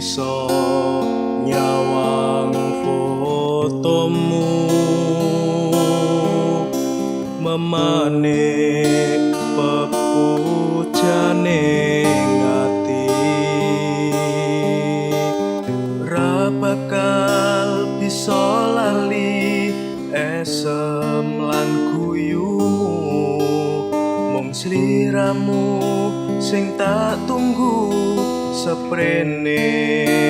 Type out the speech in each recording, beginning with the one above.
bisa nyawang fotomu memane pepujane ngati ra bakal bisa lali esem lan guyumu mung sliramu sing tak tunggu seprene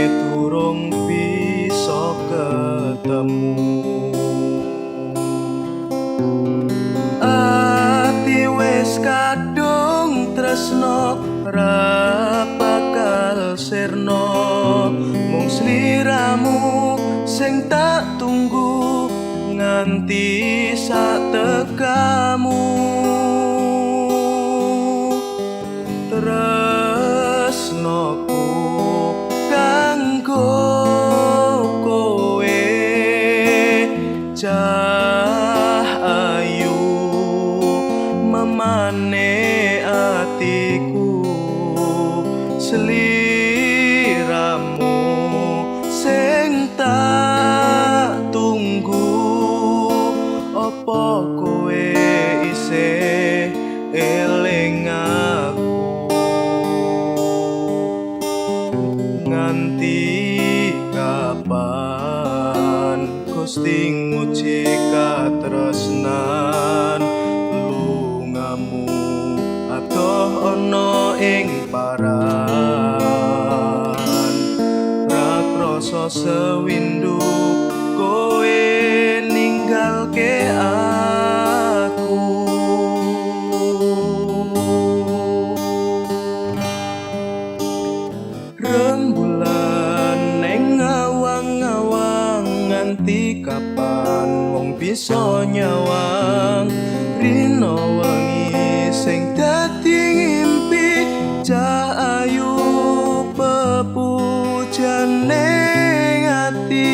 durung bisa ketemu ati wis kadung tresno ra bakal sirna mung sliramu sing tak tunggu nganti sak tekamu tresnoku kanggo kowe cah ayu memane atiku sliramu sing tak tunggu opo kowe isih eling aku nganti kapan Gusti nguji katresnan lungamu adoh ana ing paran ra krasa sewindu kowe ninggalke aku rembulan neng ngawang-ngawang nganti kapan wong bisa nyawang rino wengi sing dadi ngimpi cah ayu pepujane ati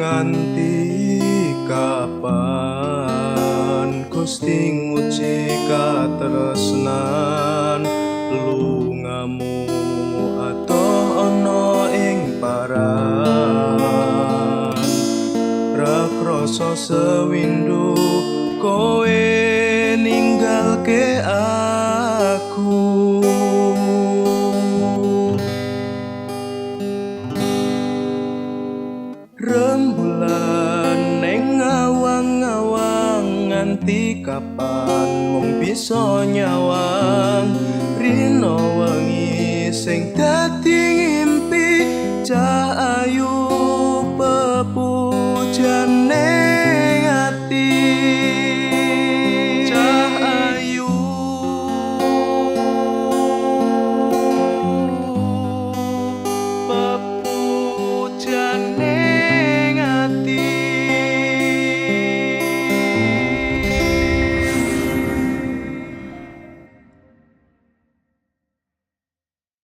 nganti kapan Gusti nguji katresnan lungamu adoh ana ing paran ra krasa sewindu kowe ninggalke aku rembulan neng ngawang-ngawang nganti kapan wong bisa nyawang rino wengi sing dadi